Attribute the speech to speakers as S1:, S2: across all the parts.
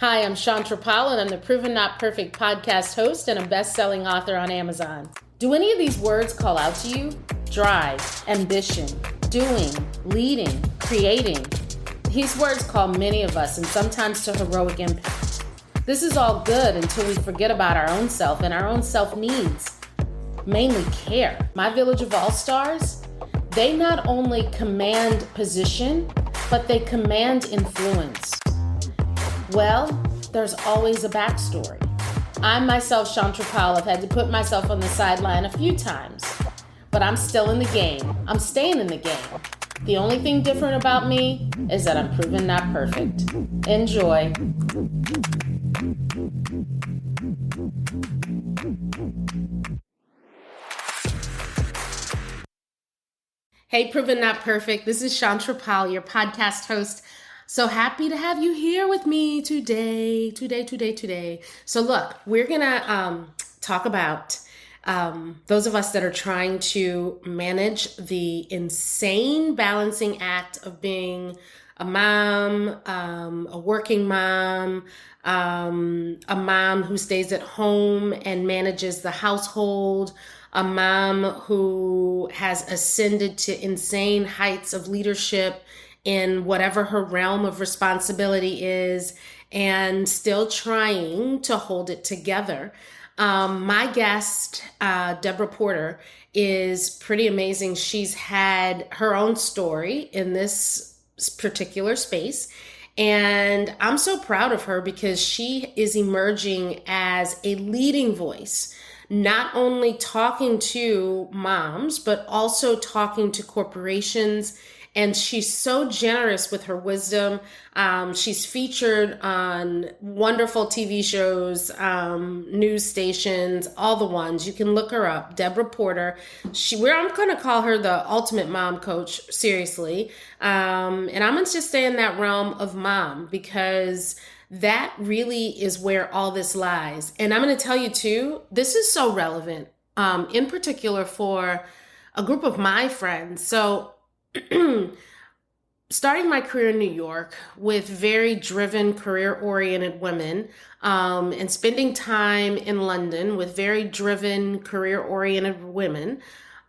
S1: Hi, I'm Chantra Powell, and I'm the Proven Not Perfect podcast host and a best-selling author on Amazon. Do any of these words call out to you? Drive, ambition, doing, leading, creating. These words call many of us, and sometimes to heroic impact. This is all good until we forget about our own self and our own self needs, mainly care. My Village of All-Stars, they not only command position, but they command influence. Well, there's always a backstory. I myself, Chantra Powell, have had to put myself on the sideline a few times, but I'm still in the game. I'm staying in the game. The only thing different about me is that I'm proven not perfect. Enjoy. Hey, Proven Not Perfect. This is Chantra Powell, your podcast host. So happy to have you here with me today. So look, we're going to talk about those of us that are trying to manage the insane balancing act of being a mom, a working mom, a mom who stays at home and manages the household, a mom who has ascended to insane heights of leadership in whatever her realm of responsibility is, and still trying to hold it together. My guest, Deborah Porter, is pretty amazing. She's had her own story in this particular space, and I'm so proud of her because she is emerging as a leading voice, not only talking to moms, but also talking to corporations. And she's so generous with her wisdom. She's featured on wonderful TV shows, news stations, all the ones. You can look her up, Deborah Porter. I'm going to call her the ultimate mom coach, seriously. And I'm going to just stay in that realm of mom because that really is where all this lies. And I'm going to tell you too, this is so relevant, in particular for a group of my friends. So starting my career in New York with very driven, career-oriented women, and spending time in London with very driven, career-oriented women,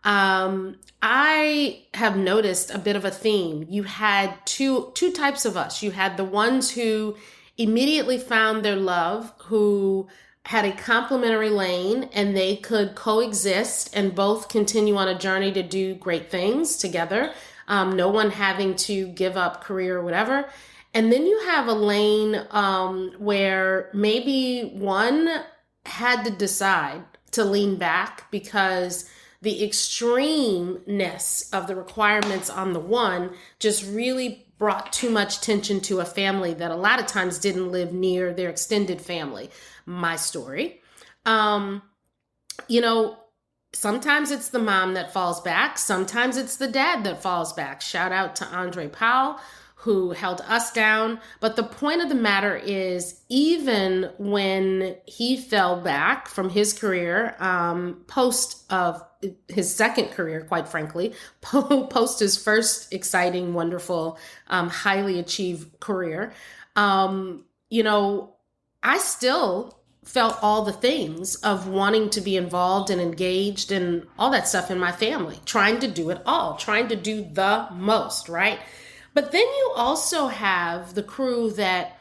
S1: I have noticed a bit of a theme. You had two types of us. You had the ones who immediately found their love, who had a complementary lane, and they could coexist and both continue on a journey to do great things together. No one having to give up career or whatever. And then you have a lane where maybe one had to decide to lean back because the extremeness of the requirements on the one just really brought too much tension to a family that a lot of times didn't live near their extended family. My story. Sometimes it's the mom that falls back. Sometimes it's the dad that falls back. Shout out to Andre Powell, who held us down. But the point of the matter is, even when he fell back from his career, post of his second career, quite frankly, post his first exciting, wonderful, highly achieved career, I still felt all the things of wanting to be involved and engaged and all that stuff in my family, trying to do it all, trying to do the most, right? But then you also have the crew that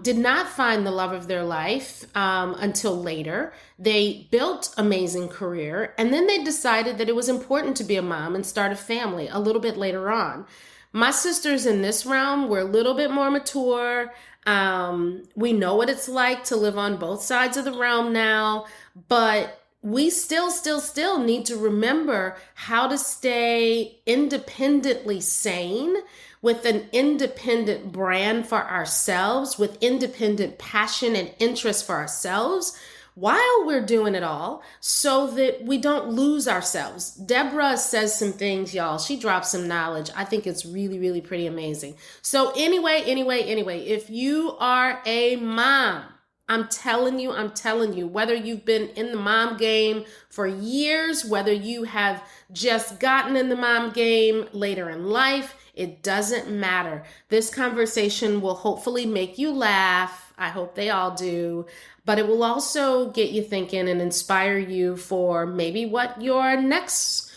S1: did not find the love of their life until later. They built amazing career, and then they decided that it was important to be a mom and start a family a little bit later on. My sisters in this realm were a little bit more mature. We know what it's like to live on both sides of the realm now, but we still need to remember how to stay independently sane with an independent brand for ourselves, with independent passion and interest for ourselves while we're doing it all so that we don't lose ourselves. Deborah says some things, y'all. She drops some knowledge. I think it's really, really pretty amazing. So anyway, if you are a mom, I'm telling you, whether you've been in the mom game for years, whether you have just gotten in the mom game later in life, it doesn't matter. This conversation will hopefully make you laugh, I hope they all do. But it will also get you thinking and inspire you for maybe what your next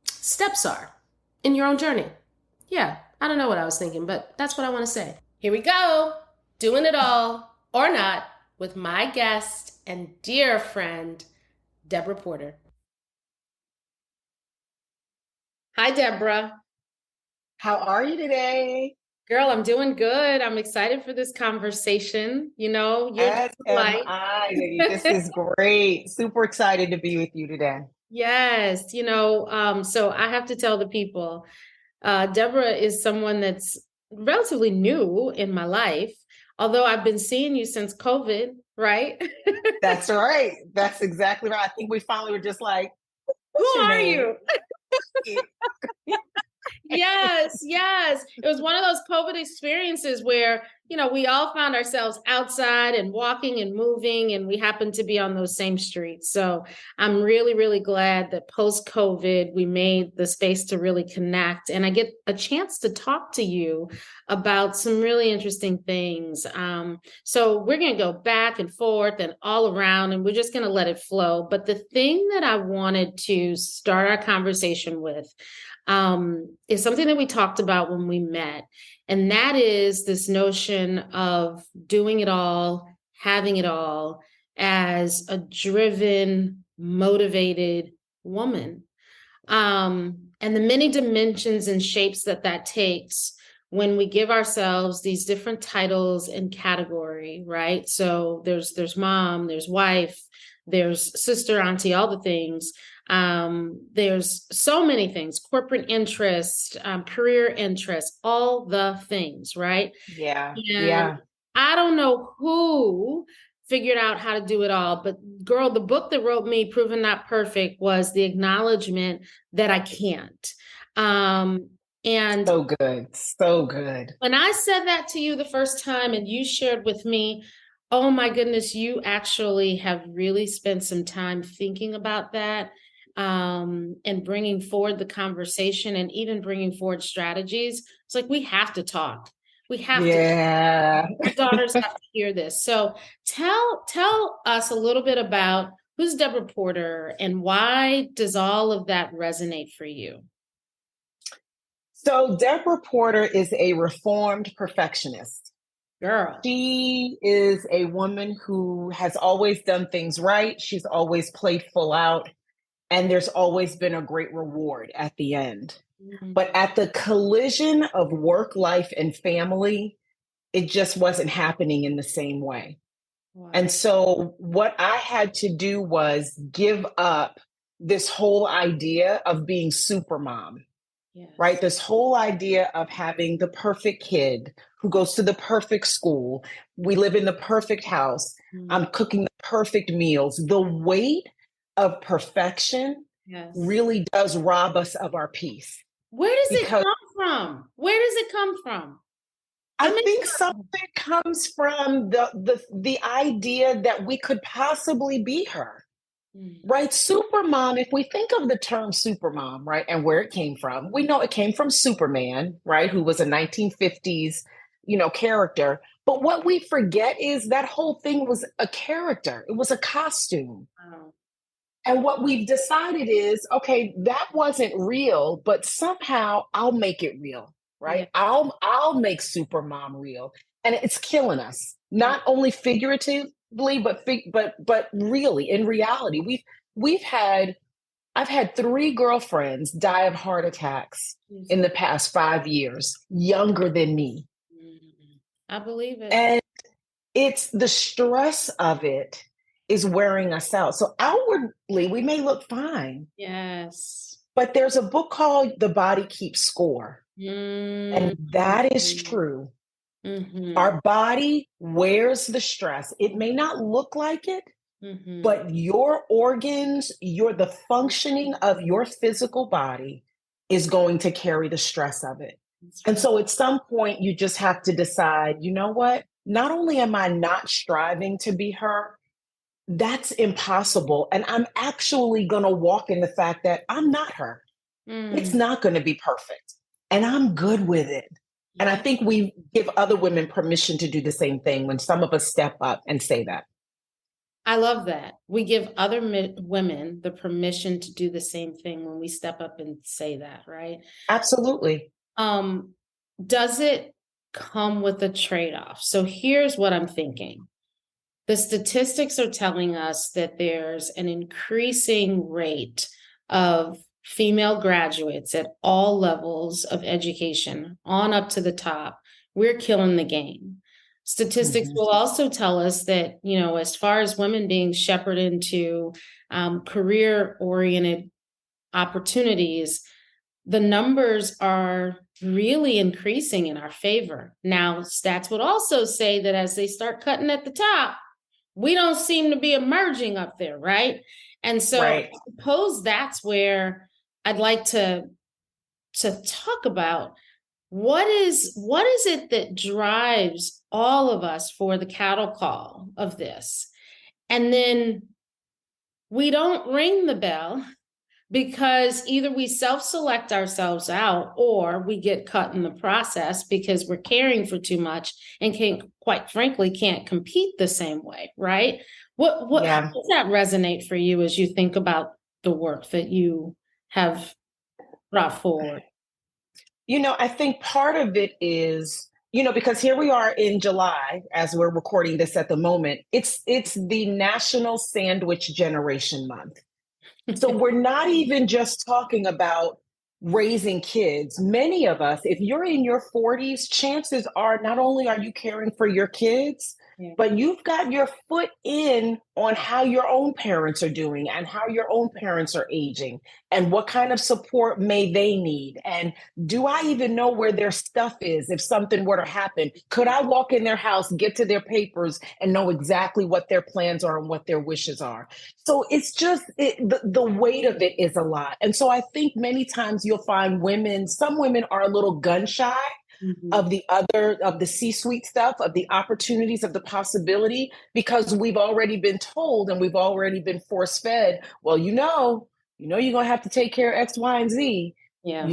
S1: steps are in your own journey. Yeah, I don't know what I was thinking, but that's what I want to say. Here we go. Doing it all or not with my guest and dear friend, Deborah Porter. Hi, Deborah.
S2: How are you today?
S1: Girl, I'm doing good. I'm excited for this conversation. You know, you're just
S2: As
S1: a
S2: am
S1: light.
S2: I, lady. This is great. Super excited to be with you today.
S1: Yes, so I have to tell the people, Deborah is someone that's relatively new in my life, although I've been seeing you since COVID, right?
S2: That's right. That's exactly right. I think we finally were just like,
S1: Who
S2: what's your
S1: are
S2: name?
S1: you? Yes, yes. It was one of those COVID experiences where, we all found ourselves outside and walking and moving, and we happened to be on those same streets. So I'm really, really glad that post COVID, we made the space to really connect. And I get a chance to talk to you about some really interesting things. So we're going to go back and forth and all around, and we're just going to let it flow. But the thing that I wanted to start our conversation with is something that we talked about when we met. And that is this notion of doing it all, having it all as a driven, motivated woman. And the many dimensions and shapes that takes when we give ourselves these different titles and category, right? So there's mom, there's wife, there's sister, auntie, all the things. There's so many things, corporate interest, career interest, all the things, right?
S2: Yeah.
S1: And
S2: Yeah.
S1: I don't know who figured out how to do it all, but girl, the book that wrote me, Proven Not Perfect, was the acknowledgement that I can't. And
S2: So good. So good.
S1: when I said that to you the first time and you shared with me, oh my goodness, you actually have really spent some time thinking about that, and bringing forward the conversation and even bringing forward strategies. It's like, we have to talk. We have to.
S2: Yeah.
S1: My daughters have to hear this. So tell us a little bit about who's Deborah Porter and why does all of that resonate for you?
S2: So Deborah Porter is a reformed perfectionist.
S1: Girl.
S2: She is a woman who has always done things right. She's always played full out, and there's always been a great reward at the end.
S1: Mhm.
S2: But at the collision of work, life, and family, it just wasn't happening in the same way.
S1: Wow.
S2: And so, what I had to do was give up this whole idea of being super mom, right?
S1: Yes.
S2: This whole idea of having the perfect kid who goes to the perfect school. We live in the perfect house. I'm
S1: Mm.
S2: cooking the perfect meals. The weight of perfection
S1: Yes.
S2: really does rob us of our peace
S1: Where does it
S2: because
S1: come from? Where does it come from?
S2: I
S1: Let me
S2: think something comes from the idea that we could possibly be her.
S1: Mm.
S2: Right? Supermom, if we think of the term supermom, right, and where it came from, we know it came from Superman, right, who was a 1950s, character. But what we forget is that whole thing was a character. It was a costume.
S1: Wow.
S2: And what we've decided is, okay, that wasn't real, but somehow I'll make it real,
S1: Yeah.
S2: right? I'll make Supermom real. And it's killing us, not only figuratively, but really in reality. We've had I've had three girlfriends die of heart attacks in
S1: Jesus.
S2: the past 5 years, younger than me.
S1: Mm. I believe it.
S2: And it's the stress of it is wearing us out. So outwardly, we may look fine,
S1: Yes.
S2: but there's a book called The Body Keeps Score. And
S1: Mm.
S2: that is true.
S1: Mm-hmm.
S2: Our body wears the stress. It may not look like it,
S1: Mm-hmm.
S2: but your organs, the functioning of your physical body is going to carry the stress of it.
S1: That's
S2: And
S1: right.
S2: so at some point, you just have to decide, you know what? Not only am I not striving to be her, that's impossible. And I'm actually going to walk in the fact that I'm not her. It's
S1: Mm.
S2: not going to be perfect. And I'm good with it. And I
S1: Yeah.
S2: think we give other women permission to do the same thing when some of us step up and say that.
S1: I love that. We give other women the permission to do the same thing when we step up and say that, right?
S2: Absolutely.
S1: Um, does it come with a trade-off? So here's what I'm thinking. The statistics are telling us that there's an increasing rate of female graduates at all levels of education, on up to the top. We're killing the game. Statistics
S2: Mhm.
S1: will also tell us that, as far as women being shepherded into career oriented opportunities, the numbers are really increasing in our favor. Now, stats would also say that as they start cutting at the top, we don't seem to be emerging up there, right? And so
S2: Right.
S1: I suppose that's where I'd like to talk about what is it that drives all of us for the cattle call of this. And then we don't ring the bell because either we self-select ourselves out or we get cut in the process because we're caring for too much and can't, quite frankly, can't compete the same way, right? How
S2: Yeah.
S1: does that resonate for you as you think about the work that you have brought forward?
S2: I think part of it is, because here we are in July as we're recording this at the moment. It's the National Sandwich Generation Month. So we're not even just talking about raising kids. Many of us, if you're in your 40s, chances are not only are you caring for your kids,
S1: Yeah.
S2: but you've got your foot in on how your own parents are doing and how your own parents are aging and what kind of support may they need. And do I even know where their stuff is if something were to happen? Could I walk in their house, get to their papers, and know exactly what their plans are and what their wishes are? So it's just the weight of it is a lot. And so I think many times you'll find some women are a little gun shy
S1: Mhm.
S2: of the C-suite stuff, of the opportunities, of the possibility, because we've already been told and we've already been force fed, well, you're gonna have to take care of X, Y, and Z.
S1: Yeah.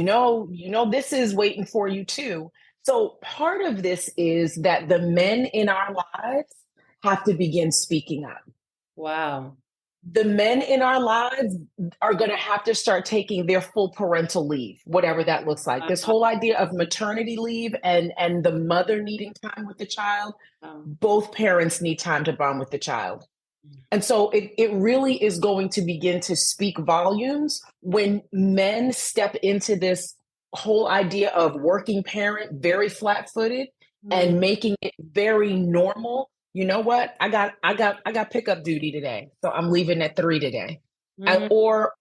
S2: This is waiting for you too. So part of this is that the men in our lives have to begin speaking up.
S1: Wow.
S2: The men in our lives are going to have to start taking their full parental leave, whatever that looks like. This whole idea of maternity leave and the mother needing time with the child,
S1: Wow.
S2: both parents need time to bond with the child. And so it really is going to begin to speak volumes when men step into this whole idea of working parent, very flat footed,
S1: Mm,
S2: and making it very normal. You know what? I got pickup duty today. So I'm leaving at 3 today.
S1: mm,
S2: Or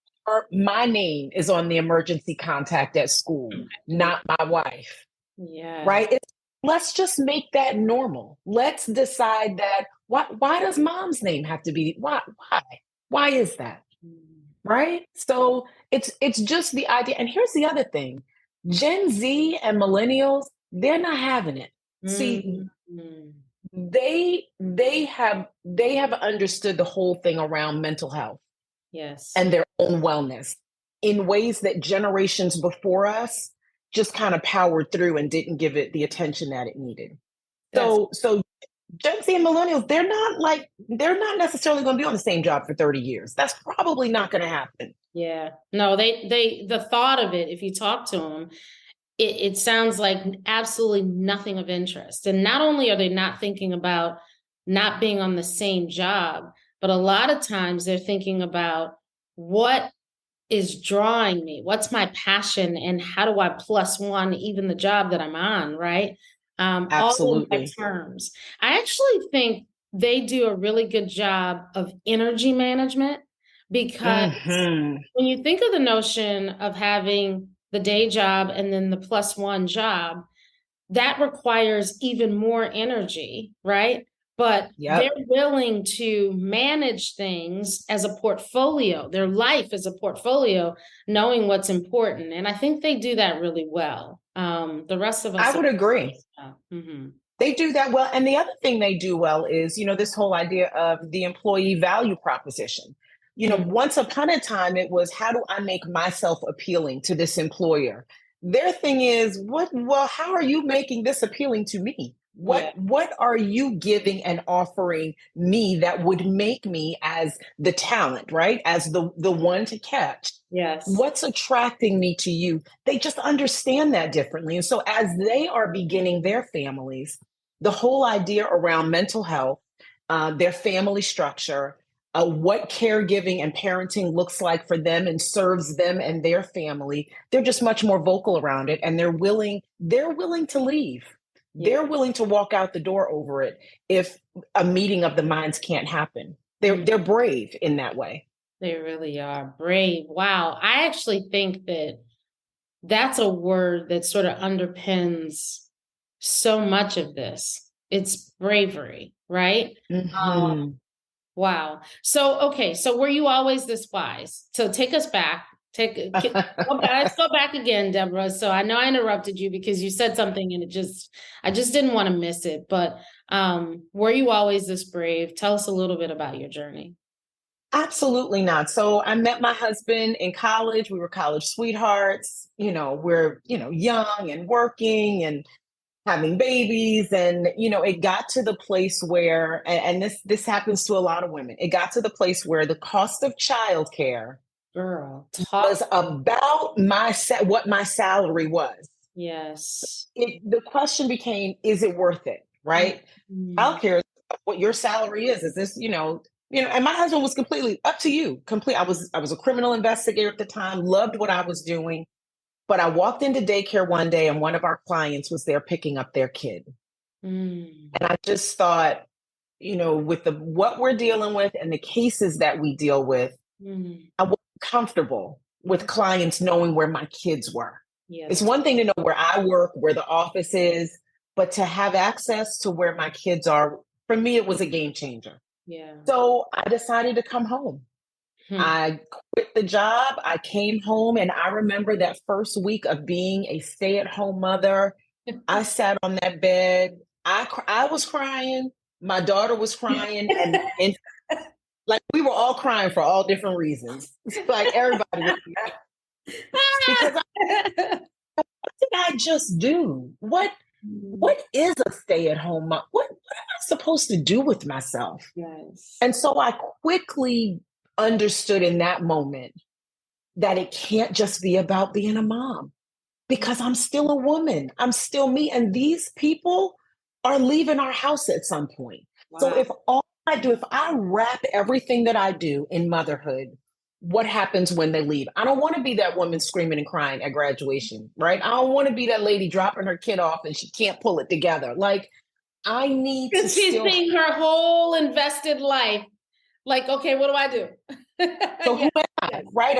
S2: my name is on the emergency contact at school,
S1: yeah.
S2: not my wife,
S1: Yes.
S2: right? Let's just make that normal. Let's decide that why does mom's name have to be why is that?
S1: Mm,
S2: Right? So it's just the idea. And here's the other thing. Gen Z and millennials, they're not having it. See,
S1: mm, mm.
S2: they have understood the whole thing around mental health
S1: Yes.
S2: and their own wellness in ways that generations before us just kind of powered through and didn't give it the attention that it needed.
S1: That's
S2: So Gen Z and millennials, they're not necessarily going to be on the same job for 30 years. That's probably not going to happen.
S1: Yeah. No, the thought of it, if you talk to them, it sounds like absolutely nothing of interest. And not only are they not thinking about not being on the same job, but a lot of times they're thinking about what is drawing me, what's my passion, and how do I plus one even the job that I'm on, right? All in my
S2: Absolutely.
S1: terms. I actually think they do a really good job of energy management because
S2: Hmm.
S1: when you think of the notion of having the day job and then the plus one job, that requires even more energy, right? But they're
S2: Yep.
S1: willing to manage things as a portfolio, their life as a portfolio, knowing what's important. And I think they do that really well. The rest of
S2: I
S1: us are.
S2: would agree.
S1: Mm-hmm.
S2: They do that well. And the other thing they do well is, this whole idea of the employee value proposition.
S1: Mm-hmm.
S2: Once upon a time, it was how do I make myself appealing to this employer? Their thing is, well, how are you making this appealing to me?
S1: Yeah.
S2: What are you giving and offering me that would make me as the talent, right? As the one to catch.
S1: Yes.
S2: What's attracting me to you? They just understand that differently. And so as they are beginning their families, the whole idea around mental health, their family structure, what caregiving and parenting looks like for them and serves them and their family, they're just much more vocal around it, and they're willing to leave.
S1: Yeah.
S2: They're willing to walk out the door over it if a meeting of the minds can't happen. They're brave in that way.
S1: They really are brave. Wow. I actually think that that's a word that sort of underpins so much of this. It's bravery, right?
S2: Mm-hmm.
S1: Wow. So, okay. So were you always this wise? So take us back. Go back. Let's go back again, Deborah. So I know I interrupted you because you said something and I just didn't want to miss it. But were you always this brave? Tell us a little bit about your journey.
S2: Absolutely not. So I met my husband in college. We were college sweethearts. We're, young and working and having babies. And, it got to the place where, and this happens to a lot of women, it got to the place where the cost of childcare
S1: Girl, talk.
S2: was about what my salary was.
S1: Yes.
S2: The question became, is it worth it? Right?
S1: Mhm.
S2: Childcare is what your salary is. Is this, and my husband was completely up to you. I was a criminal investigator at the time, loved what I was doing. But I walked into daycare one day and one of our clients was there picking up their kid.
S1: Mm.
S2: And I just thought, with what we're dealing with and the cases that we deal with,
S1: Mm.
S2: I wasn't comfortable with clients knowing where my kids were. It's
S1: Yes.
S2: one thing to know where I work, where the office is, but to have access to where my kids are, for me, it was a game changer.
S1: Yeah.
S2: So I decided to come home.
S1: Hmm.
S2: I quit the job. I came home, and I remember that first week of being a stay-at-home mother. I sat on that bed. I was crying. My daughter was crying, and like we were all crying for all different reasons. Like everybody was because what did I just do? What is a stay-at-home mom? What am I supposed to do with myself?
S1: Yes.
S2: And so I quickly understood in that moment that it can't just be about being a mom because I'm still a woman. I'm still me. And these people are leaving our house at some point. So
S1: Wow.
S2: if I wrap everything that I do in motherhood, what happens when they leave? I don't want to be that woman screaming and crying at graduation, right? I don't want to be that lady dropping her kid off and she can't pull it together. Like, I need to
S1: Because she's
S2: still.
S1: seeing her whole invested life. Like, okay, what do I do?
S2: So
S1: Yeah.
S2: who am I,
S1: Yes.
S2: right?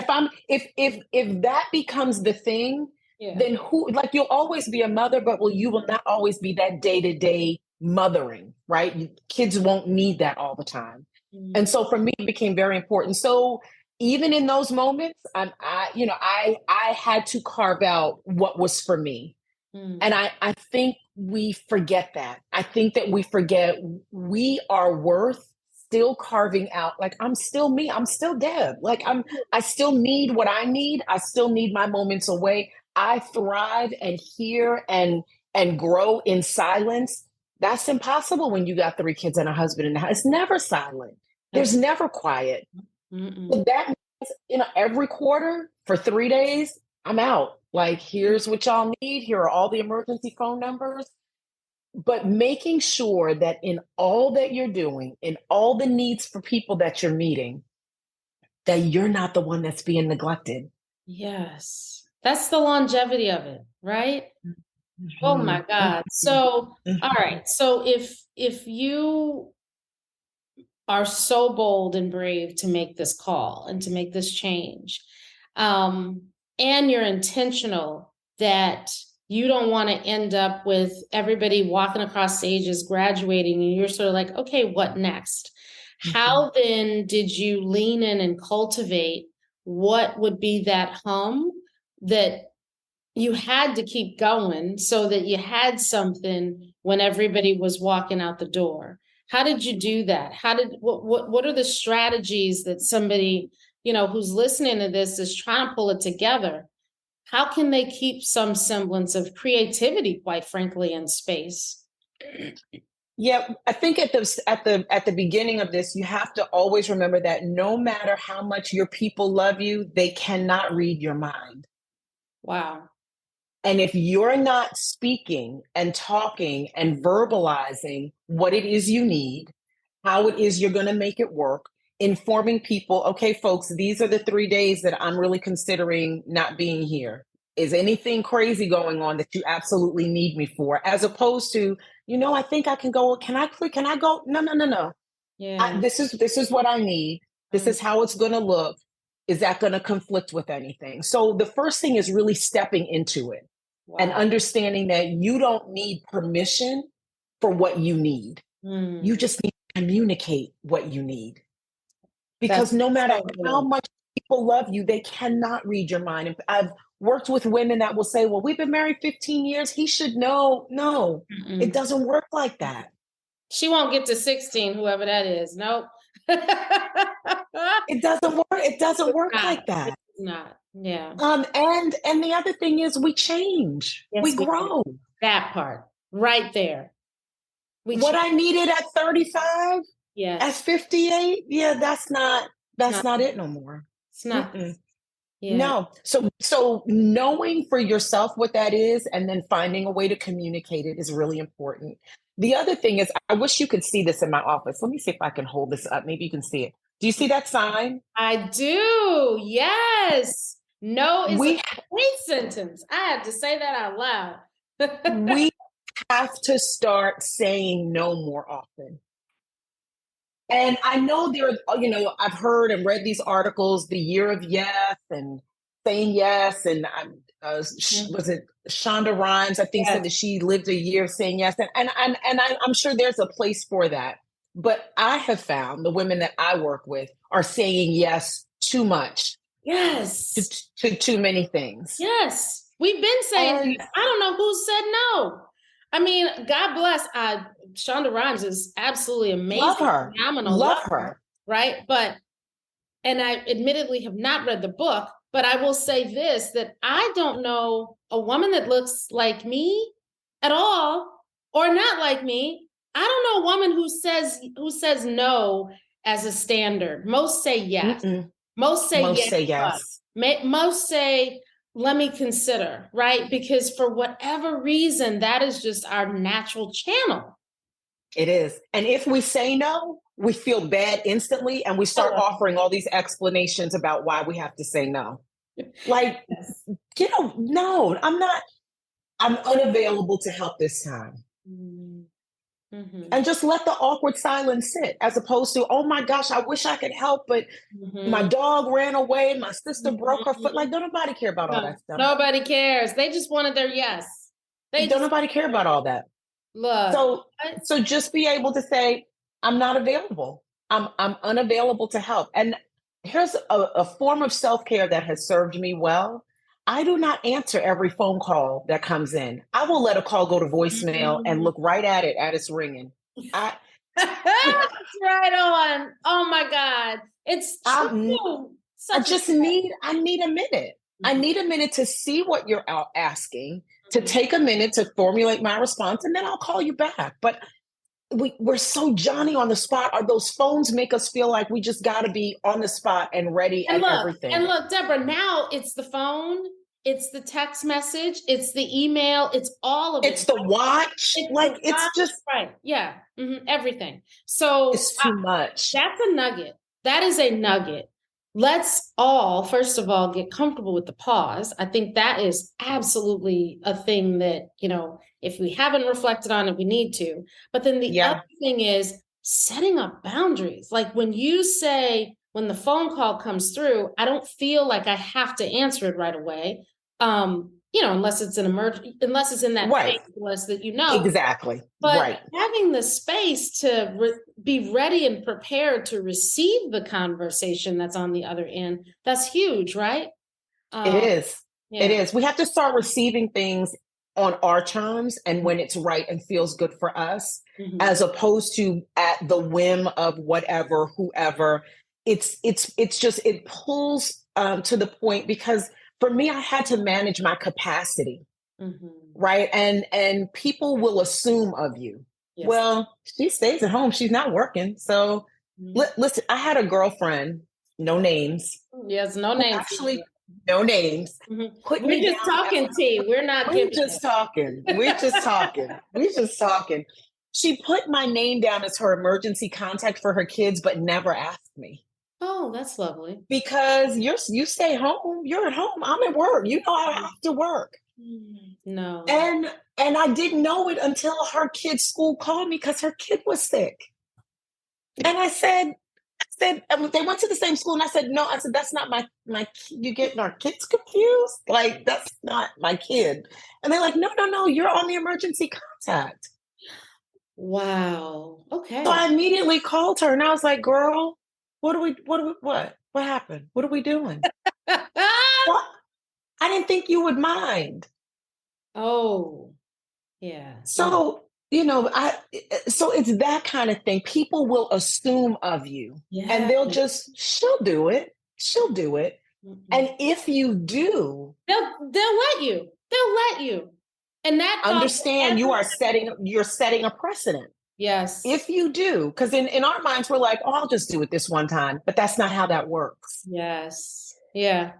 S2: If that becomes the thing,
S1: Yeah.
S2: then who? Like you'll always be a mother, but you will not always be that day to day mothering, right? Kids won't need that all the time, and
S1: Mm.
S2: so for me, it became very important. So even in those moments, I had to carve out what was for me, and
S1: Mm.
S2: I think we forget that. I think that we forget we are worth still carving out. Like I'm still me. I'm still Deb. I still need what I need. I still need my moments away. I thrive and hear and grow in silence. That's impossible when you got three kids and a husband in the house. It's never silent. There's
S1: That's
S2: never quiet.
S1: mm-mm.
S2: But that means, every quarter for 3 days, I'm out. Like, here's what y'all need. Here are all the emergency phone numbers. But making sure that in all that you're doing, in all the needs for people that you're meeting, that you're not the one that's being neglected.
S1: Yes. That's the longevity of it, right? Oh my
S2: Mhm,
S1: God.
S2: mhm,
S1: So, all
S2: mhm.
S1: right. So if you are so bold and brave to make this call and to make this change, um, and you're intentional that you don't want to end up with everybody walking across stages, graduating, and you're sort of like, okay, what next?
S2: Mhm.
S1: How then did you lean in and cultivate what would be that hum that you had to keep going so that you had something when everybody was walking out the door? How did you do that? What are the strategies that somebody, who's listening to this is trying to pull it together? how can they keep some semblance of creativity, quite frankly, in space?
S2: Yeah, I think at the beginning of this, you have to always remember that no matter how much your people love you, they cannot read your mind.
S1: Wow.
S2: And if you're not speaking and talking and verbalizing what it is you need, how it is you're going to make it work, informing people, okay, folks, these are the 3 days that I'm really considering not being here. Is anything crazy going on that you absolutely need me for? As opposed to, I think I can go. Can I click? Can I go? No, no, no, no.
S1: Yeah.
S2: This is what I need. This
S1: Mm,
S2: is how it's going to look. Is that going to conflict with anything? So the first thing is really stepping into it and
S1: wow.
S2: understanding that you don't need permission for what you need. You
S1: Mm,
S2: just need to communicate what you need. Because
S1: that's
S2: no matter
S1: so
S2: how
S1: good.
S2: much people love you, they cannot read your mind. And I've worked with women that will say, well, we've been married 15 years. He should know. No, it
S1: Mm-mm.
S2: doesn't work like that.
S1: She won't get to 16, whoever that is. Nope.
S2: It doesn't work. It doesn't work
S1: Not.
S2: like that.
S1: It's not. Yeah.
S2: And the other thing is we change. We
S1: Yes, we do.
S2: grow.
S1: That part right there. We
S2: What
S1: change.
S2: I needed at 35, at
S1: Yes.
S2: 58, yeah, that's not
S1: It's
S2: that's
S1: not.
S2: not it no more.
S1: It's not.
S2: Mm-mm.
S1: Yeah.
S2: No. So knowing for yourself what that is and then finding a way to communicate it is really important. The other thing is I wish you could see this in my office. Let me see if I can hold this up. Maybe you can see it. Do you see that sign?
S1: I do. Yes. No is a
S2: We
S1: complete sentence. I had to say that out loud.
S2: we have to start saying no more often. And I know I've heard and read these articles, the year of yes and saying yes. And was it Shonda Rhimes, I think, said
S1: Yes.
S2: that she lived a year saying yes. I'm sure there's a place for that. But I have found the women that I work with are saying yes too much to,
S1: Yes.
S2: to too many things.
S1: Yes. We've been saying
S2: And
S1: yes. I don't know who said no. I mean, God bless. Shonda Rhimes is absolutely
S2: love
S1: amazing,
S2: her,
S1: phenomenal,
S2: love
S1: love her,
S2: her.
S1: right? And I admittedly have not read the book, but I will say this, that I don't know a woman that looks like me at all or not like me. I don't know a woman who says no as a standard. Most say yes.
S2: Mm-mm.
S1: Most say
S2: Most
S1: yes,
S2: say
S1: but
S2: yes.
S1: most say let me consider, right? Because for whatever reason, that is just our natural channel.
S2: It is. And if we say no, we feel bad instantly and we start
S1: Hello.
S2: offering all these explanations about why we have to say no. Like,
S1: Yes.
S2: no, I'm unavailable to help this time.
S1: Mm-hmm.
S2: And just let the awkward silence sit as opposed to, oh my gosh, I wish I could help, but my
S1: Mm-hmm.
S2: dog ran away, my sister broke her foot.
S1: Mm-hmm.
S2: Like, don't nobody care about all
S1: No,
S2: that stuff.
S1: nobody cares. They just wanted their yes. They
S2: Don't
S1: just
S2: nobody care about all that.
S1: look.
S2: So so just be able to say, I'm not available. I'm unavailable to help. And here's a form of self-care that has served me well. I do not answer every phone call that comes in. I will let a call go to voicemail and look right at it as it's ringing. I
S1: That's right on. Oh my God. It's
S2: I'm
S1: true.
S2: I
S1: Such a
S2: just need a minute. I
S1: Mhm.
S2: need a minute to see what you're out asking, to
S1: Mhm.
S2: take a minute to formulate my response, and then I'll call you back. But we're so Johnny on the spot. Or those phones make us feel like we just got to be on the spot and ready
S1: And
S2: at
S1: look,
S2: everything.
S1: Deborah, now it's the phone, it's the text message, it's the email, it's all of it.
S2: It's the watch.
S1: It's the
S2: Like it's
S1: watch,
S2: just
S1: right? Yeah, everything. So
S2: it's too much.
S1: that's a nugget. That is a nugget. Let's all, first of all, get comfortable with the pause. I think that is absolutely a thing that, if we haven't reflected on it, we need to. But then the other
S2: Yeah.
S1: thing is setting up boundaries. Like when you say, when the phone call comes through, I don't feel like I have to answer it right away. Unless it's an emergency, unless it's in that phase
S2: Right.
S1: list that
S2: Exactly.
S1: but
S2: Right.
S1: having the space to be ready and prepared to receive the conversation that's on the other end, that's huge, right?
S2: It
S1: Um,
S2: is. It
S1: yeah.
S2: is. We have to start receiving things on our terms and when it's right and feels good for us,
S1: Mhm.
S2: as opposed to at the whim of whatever, whoever. It's just it pulls to the point because for me, I had to manage my capacity,
S1: Mm-hmm.
S2: right? And people will assume of you,
S1: Yes.
S2: well, she stays at home, she's not working. So
S1: Mhm.
S2: listen, I had a girlfriend, no names,
S1: Yes, no
S2: who
S1: names.
S2: actually, no names,
S1: Mhm.
S2: put
S1: We're
S2: me
S1: just
S2: down as
S1: talking tea. We're not
S2: we're
S1: giving
S2: just
S1: it.
S2: talking. We're just talking. We're just talking. She put my name down as her emergency contact for her kids, but never asked me.
S1: Oh, that's lovely.
S2: Because you stay home, you're at home, I'm at work. You know I have to work.
S1: No.
S2: And and I didn't know it until her kid's school called me because her kid was sick. And they went to the same school, and I said, no, I said, that's not my you getting our kids confused? Like, that's not my kid. And they're like, no, no, no, you're on the emergency contact.
S1: Wow.
S2: So
S1: Okay.
S2: I immediately called her and I was like, girl, what happened? What are we doing? What? I didn't think you would mind.
S1: Oh, yeah. No.
S2: So, so it's that kind of thing. People will assume of you and
S1: Yeah.
S2: she'll do it. She'll do it. And
S1: Mm-mm.
S2: if you do,
S1: They'll let you. They'll let you. And that causes
S2: understand you're setting a precedent.
S1: yes.
S2: If you do, because in our minds, we're like, oh, I'll just do it this one time. But that's not how that works.
S1: Yes. Yeah.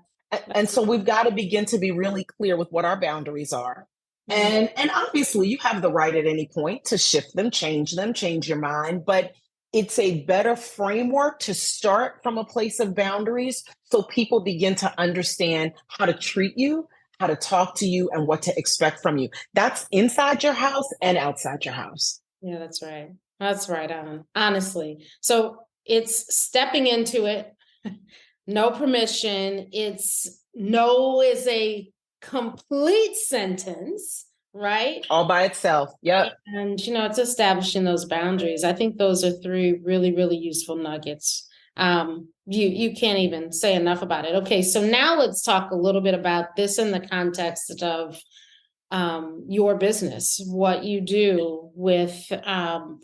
S2: And so we've got to begin to be really clear with what our boundaries are.
S1: Mm.
S2: And obviously you have the right at any point to shift them, change your mind, but it's a better framework to start from a place of boundaries so people begin to understand how to treat you, how to talk to you, and what to expect from you. That's inside your house and outside your house.
S1: Yeah, that's right. That's right on. Honestly. So it's stepping into it, no permission. It's no is a complete sentence, right?
S2: All by itself. Yep.
S1: And it's establishing those boundaries. I think those are three really, really useful nuggets. You can't even say enough about it. Okay, so now let's talk a little bit about this in the context of your business, what you do with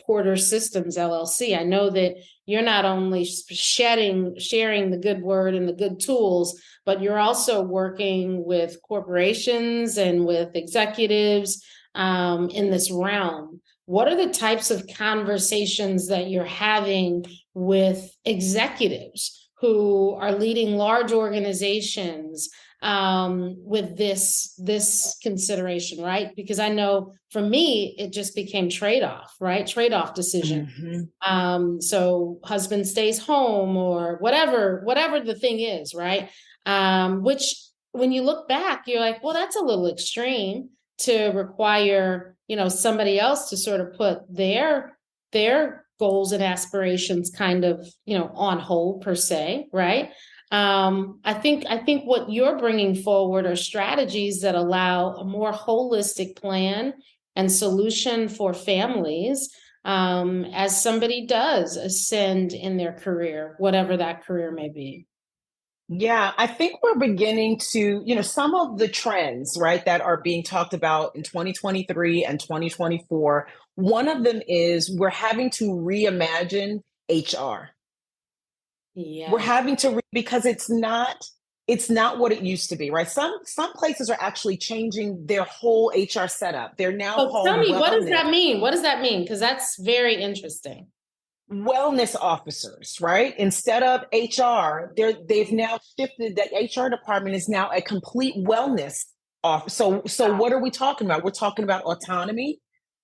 S1: Porter Systems LLC. I know that you're not only sharing the good word and the good tools, but you're also working with corporations and with executives in this realm. What are the types of conversations that you're having with executives who are leading large organizations with this consideration, right? Because I know for me, it just became trade-off, right? Trade-off decision.
S2: Mm-hmm.
S1: So husband stays home or whatever the thing is, right? Which when you look back, you're like, well, that's a little extreme to require, somebody else to sort of put their goals and aspirations kind of, on hold per se, right? I think what you're bringing forward are strategies that allow a more holistic plan and solution for families as somebody does ascend in their career, whatever that career may be.
S2: Yeah, I think we're beginning to, some of the trends, right, that are being talked about in 2023 and 2024. One of them is we're having to reimagine HR. We're
S1: Yeah.
S2: having to because it's not what it used to be, right? Some places are actually changing their whole HR setup. They're now
S1: So tell
S2: called
S1: me, what does that mean? What does that mean? Because that's very interesting.
S2: wellness officers, right? Instead of HR, they've now shifted that HR department is now a complete wellness office. So what are we talking about? We're talking about autonomy.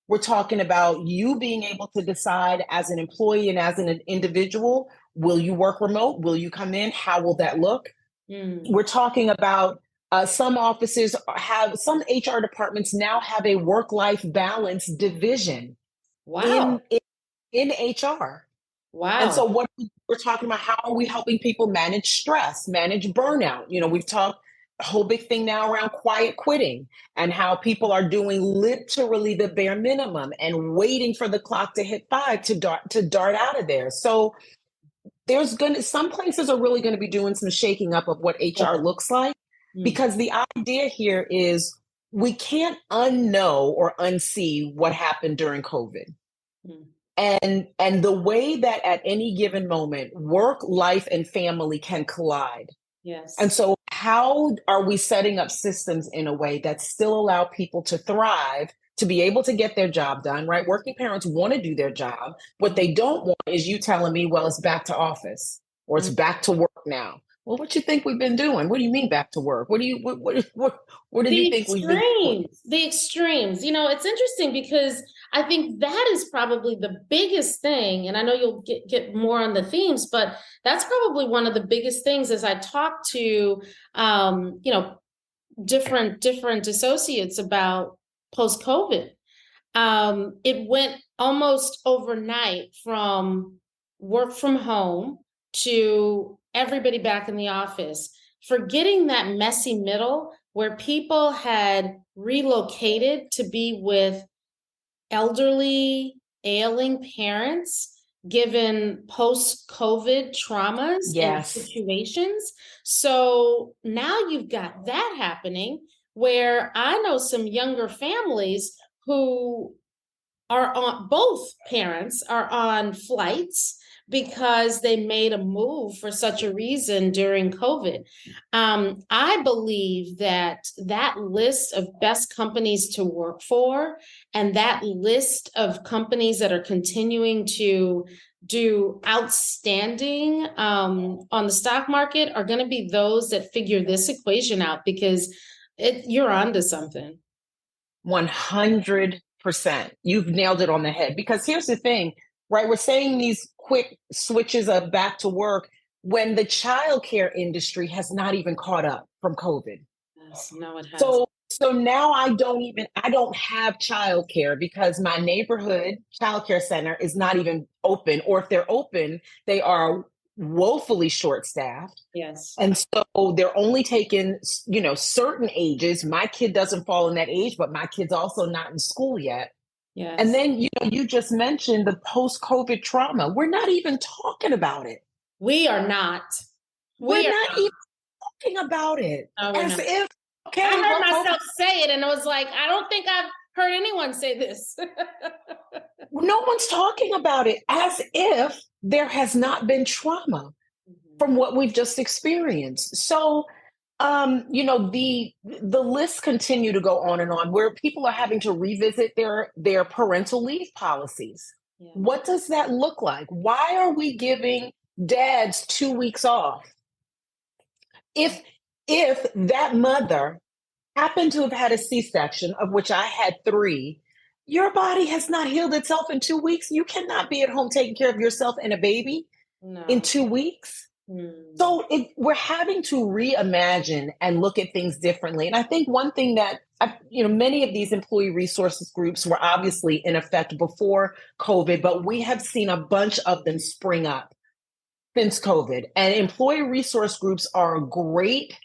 S2: We're talking about you being able to decide as an employee and as an individual, will you work remote? Will you come in? How will that look?
S1: Mm.
S2: We're talking about some offices some HR departments now have a work-life balance division
S1: Wow.
S2: in HR. And so
S1: Wow.
S2: what we're talking about, how are we helping people manage stress, manage burnout? We've talked a whole big thing now around quiet quitting and how people are doing literally the bare minimum and waiting for the clock to hit 5 to dart out of there. So some places are really going to be doing some shaking up of what HR looks like,
S1: Mm.
S2: because the idea here is we can't unknow or unsee what happened during COVID.
S1: Mm.
S2: And the way that at any given moment work, life, and family can collide. And
S1: Yes.
S2: so how are we setting up systems in a way that still allow people to thrive, to be able to get their job done, right? Working parents want to do their job. What they don't want is you telling me, well, it's back to office or it's back to work now. Well, what you think we've been doing? What do you mean back to work? What do you think we've been doing?
S1: The extremes. You know, it's interesting because I think that is probably the biggest thing. And I know you'll get more on the themes, but that's probably one of the biggest things as I talk to, you know, different associates about post-COVID. It went almost overnight from work from home to everybody back in the office, forgetting that messy middle where people had relocated to be with elderly, ailing parents given post-COVID traumas and
S2: Yes.
S1: situations. So now you've got that happening where I know some younger families who are on, both parents are on flights because they made a move for such a reason during COVID. I believe that that list of best companies to work for and that list of companies that are continuing to do outstanding on the stock market are going to be those that figure this equation out because you're onto something.
S2: 100%. You've nailed it on the head. Because here's the thing, right? We're saying these quick switches of back to work when the childcare industry has not even caught up from COVID.
S1: Yes, no, it has.
S2: So now I don't have childcare because my neighborhood childcare center is not even open, or if they're open, they are woefully short staffed.
S1: Yes.
S2: And so they're only taking, certain ages. My kid doesn't fall in that age, but my kid's also not in school yet.
S1: Yes.
S2: And then, you just mentioned the post-COVID trauma. We're not even talking about it.
S1: We are not.
S2: We're not even talking about it.
S1: No,
S2: as if, okay.
S1: I heard myself say it and I was like, I don't think I've heard anyone say this.
S2: No one's talking about it as if there has not been trauma from what we've just experienced. So, the lists continue to go on and on where people are having to revisit their parental leave policies. Yeah. What does that look like? Why are we giving dads 2 weeks off? If that mother happened to have had a C-section, of which I had 3, your body has not healed itself in 2 weeks. You cannot be at home taking care of yourself and a baby in 2 weeks. So we're having to reimagine and look at things differently. And I think one thing that, many of these employee resources groups were obviously in effect before COVID, but we have seen a bunch of them spring up since COVID. And employee resource groups are a great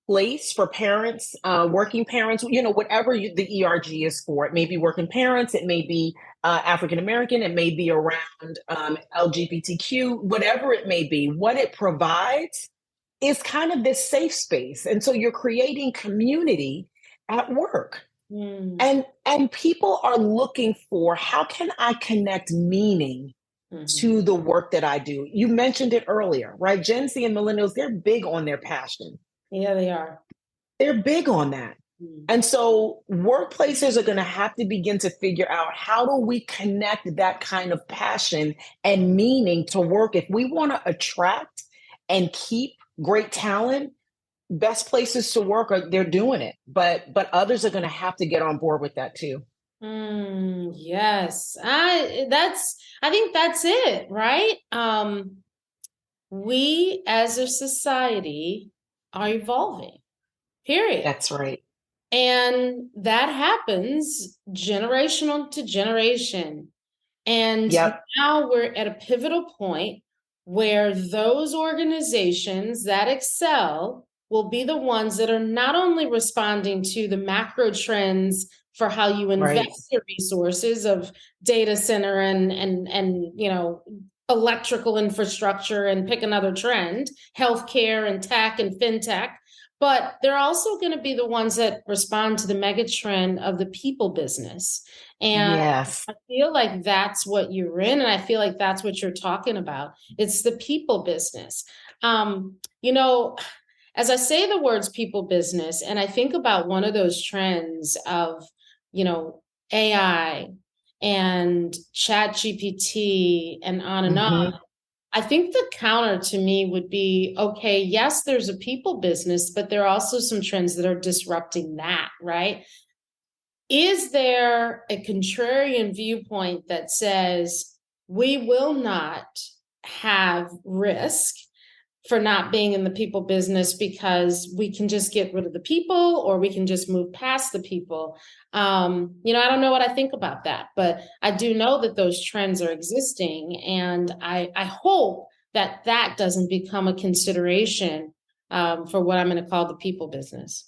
S2: place for parents, working parents, whatever the ERG is for. It may be working parents, it may be African-American, it may be around LGBTQ, whatever it may be. What it provides is kind of this safe space. And so you're creating community at work. And people are looking for, how can I connect meaning to the work that I do? You mentioned it earlier, right? Gen Z and millennials, they're big on their passion.
S1: Yeah, they are.
S2: They're big on that. And so workplaces are going to have to begin to figure out, how do we connect that kind of passion and meaning to work? If we want to attract and keep great talent, best places to work they're doing it. But others are going to have to get on board with that too.
S1: Yes. I think that's it, right? We as a society are evolving, period.
S2: That's right.
S1: And that happens generational to generation. And now we're at a pivotal point where those organizations that excel will be the ones that are not only responding to the macro trends for how you invest your resources of data center and electrical infrastructure, and pick another trend, healthcare and tech and fintech, but they're also going to be the ones that respond to the mega trend of the people business. And I feel like that's what you're in. And I feel like that's what you're talking about. It's the people business. As as I say the words people business, and I think about one of those trends of, you know, AI and Chat GPT and on and on,
S2: Mm-hmm.
S1: I think the counter to me would be, okay, yes, there's a people business, but there are also some trends that are disrupting that, right? Is there a contrarian viewpoint that says we will not have risk for not being in the people business because we can just get rid of the people or we can just move past the people? I don't know what I think about that, but I do know that those trends are existing. And I hope that that doesn't become a consideration for what I'm going to call the people business.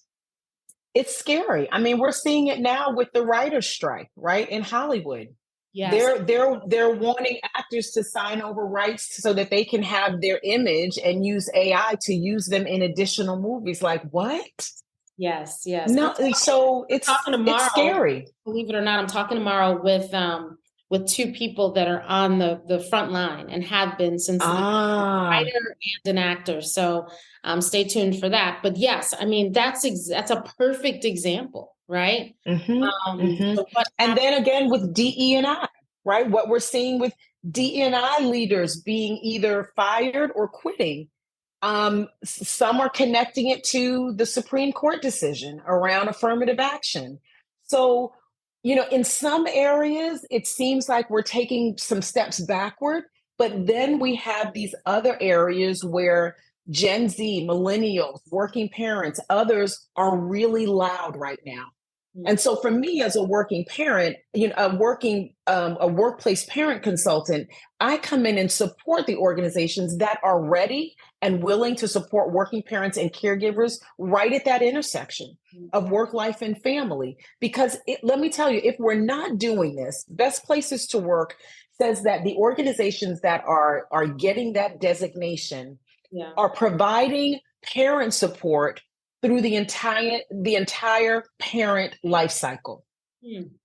S2: It's scary. I mean, we're seeing it now with the writer's strike, right? In Hollywood.
S1: Yes.
S2: They're wanting actors to sign over rights so that they can have their image and use AI to use them in additional movies. Like what?
S1: Yes, yes.
S2: No, so
S1: Talking
S2: it's
S1: tomorrow,
S2: scary.
S1: believe it or not, I'm talking tomorrow with two people that are on the front line and have been since the beginning, a
S2: Ah,
S1: writer and an actor. So stay tuned for that. But yes, I mean that's a perfect example, right? So what
S2: and
S1: happened?
S2: then again with DE&I, right? What we're seeing with DE&I leaders being either fired or quitting. Some are connecting it to the Supreme Court decision around affirmative action. So, in some areas, it seems like we're taking some steps backward, but then we have these other areas where Gen Z, millennials, working parents, others are really loud right now. And so for me as a working parent, a workplace parent consultant, I come in and support the organizations that are ready and willing to support working parents and caregivers right at that intersection of work life and family. Because let me tell you, if we're not doing this, Best Places to Work says that the organizations that are getting that designation
S1: Yeah.
S2: are providing parent support through the entire parent life cycle.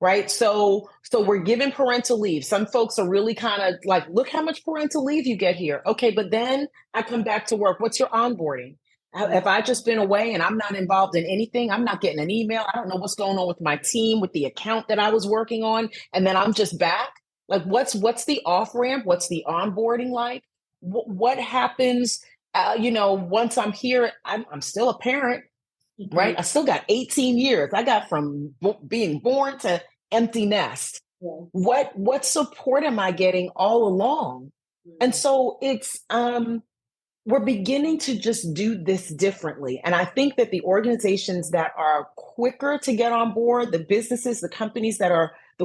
S2: Right. So we're giving parental leave. Some folks are really kind of like, look how much parental leave you get here. Okay, but then I come back to work. What's your onboarding? If I just been away and I'm not involved in anything, I'm not getting an email. I don't know what's going on with my team, with the account that I was working on, and then I'm just back. Like, what's the off ramp? What's the onboarding like? What happens? Once I'm here, I'm still a parent,
S1: Mhm.
S2: right? I still got 18 years. I got from being born to empty nest.
S1: Yeah.
S2: What support am I getting all along? And so we're beginning to just do this differently. And I think that the organizations that are quicker to get on board, the businesses, the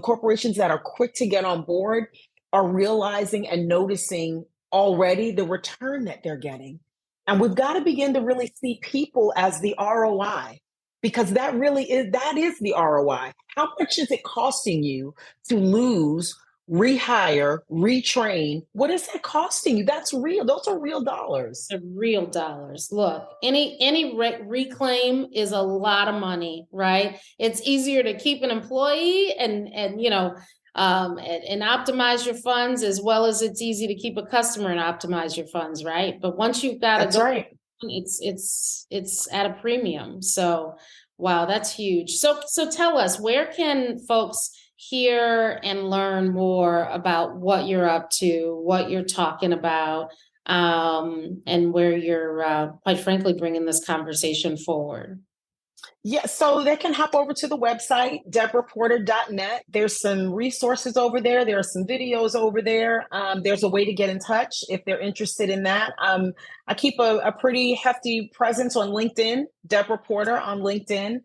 S2: corporations that are quick to get on board are realizing and noticing already the return that they're getting. And we've got to begin to really see people as the ROI, because that is the ROI. How much is it costing you to lose, rehire, retrain? What is that costing you? That's real. Those are real dollars.
S1: The real dollars. Look, any reclaim is a lot of money, right? It's easier to keep an employee and optimize your funds, as well as it's easy to keep a customer and optimize your funds, right? But once you've got to
S2: That's
S1: go,
S2: right.
S1: it's at a premium. So wow, that's huge. So tell us, where can folks hear and learn more about what you're up to, what you're talking about, and where you're, quite frankly, bringing this conversation forward?
S2: Yeah, so they can hop over to the website, deborahporter.net. There's some resources over there. There are some videos over there. There's a way to get in touch if they're interested in that. I keep a pretty hefty presence on LinkedIn, Deborah Porter on LinkedIn.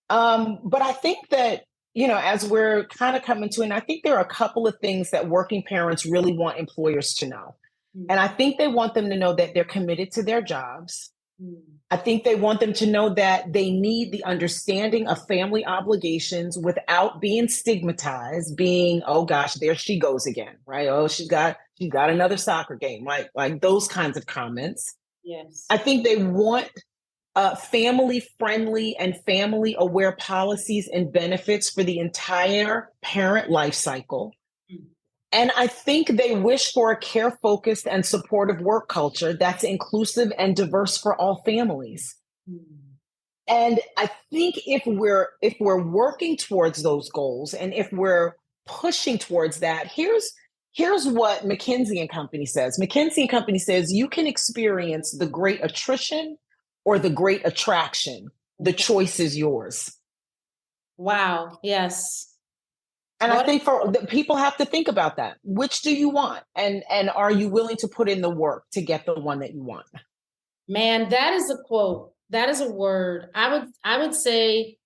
S2: But I think that, as we're kind of coming to, and I think there are a couple of things that working parents really want employers to know. And I think they want them to know that they're committed to their jobs.
S1: Mm.
S2: I think they want them to know that they need the understanding of family obligations without being stigmatized, being, oh gosh, there she goes again, right? Oh, she's got another soccer game, like those kinds of comments.
S1: Yes.
S2: I think they want family friendly and family aware policies and benefits for the entire parent life cycle.
S1: Mm.
S2: And I think they wish for a care focused and supportive work culture that's inclusive and diverse for all families.
S1: Mm.
S2: And I think if we're working towards those goals, and if we're pushing towards that, here's what McKinsey and Company says. McKinsey and Company says you can experience the great attrition or the great attraction. The
S1: Okay.
S2: choice is yours.
S1: Wow. Yes.
S2: And I
S1: What
S2: think for the people have to think about that. Which do you want? And are you willing to put in the work to get the one that you want?
S1: man, that is a quote. That is a word. I would say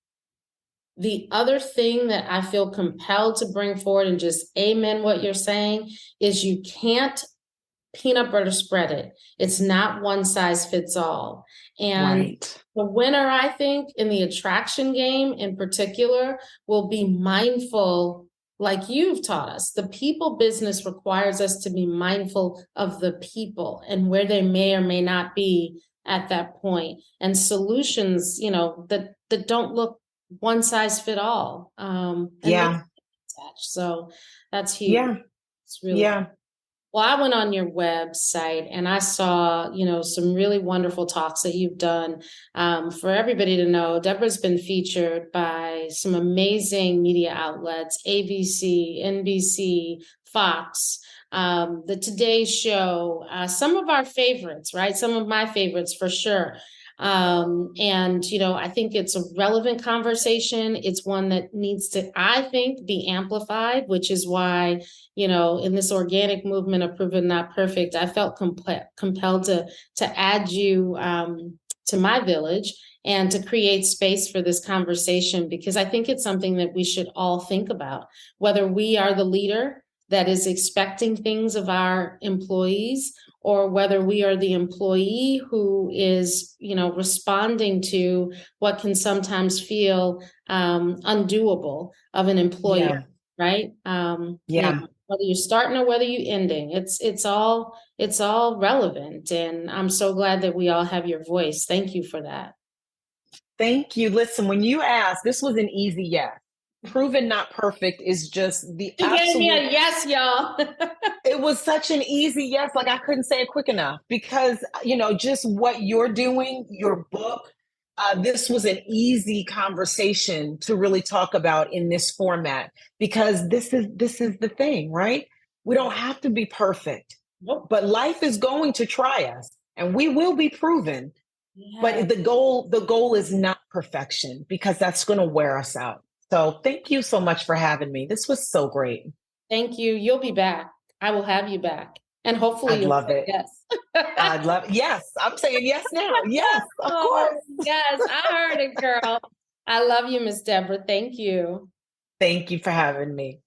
S1: the other thing that I feel compelled to bring forward and just amen what you're saying is you can't peanut butter spread it. It's not one size fits all. And
S2: Right.
S1: the winner, I think, in the attraction game in particular, will be mindful, like you've taught us. The people business requires us to be mindful of the people and where they may or may not be at that point, and solutions, that don't look one size fit all, and make
S2: Yeah.
S1: attached. So that's huge.
S2: Yeah.
S1: It's really cool.
S2: Yeah.
S1: Well, I went on your website and I saw, some really wonderful talks that you've done. For everybody to know, Deborah's been featured by some amazing media outlets: ABC, NBC, Fox, the Today Show, some of our favorites, right? Some of my favorites for sure. And I think it's a relevant conversation. It's one that needs to, I think, be amplified, which is why, in this organic movement of Proven Not Perfect, I felt compelled to add you to my village and to create space for this conversation, because I think it's something that we should all think about, whether we are the leader that is expecting things of our employees, or whether we are the employee who is, responding to what can sometimes feel undoable of an employer,
S2: Yeah.
S1: right?
S2: Yeah.
S1: Whether you're starting or whether you're ending, it's all relevant, and I'm so glad that we all have your voice. Thank you for that.
S2: Thank you. Listen, when you asked, this was an easy yes. Proven not perfect is just the
S1: She gave me
S2: absolute.
S1: a yes, y'all.
S2: It was such an easy yes. Like I couldn't say it quick enough because, just what you're doing, your book, this was an easy conversation to really talk about in this format, because this is the thing, right? We don't have to be perfect,
S1: Nope.
S2: but life is going to try us and we will be proven.
S1: Yeah.
S2: But the goal is not perfection, because that's going to wear us out. So thank you so much for having me. This was so great.
S1: Thank you. You'll be back. I will have you back. And hopefully
S2: I'd
S1: you'll
S2: love
S1: say
S2: it.
S1: yes.
S2: I'd love it. Yes, I'm saying yes now. Yes, of
S1: Oh,
S2: course.
S1: yes, I heard it, girl. I love you, Miss Deborah. Thank you.
S2: Thank you for having me.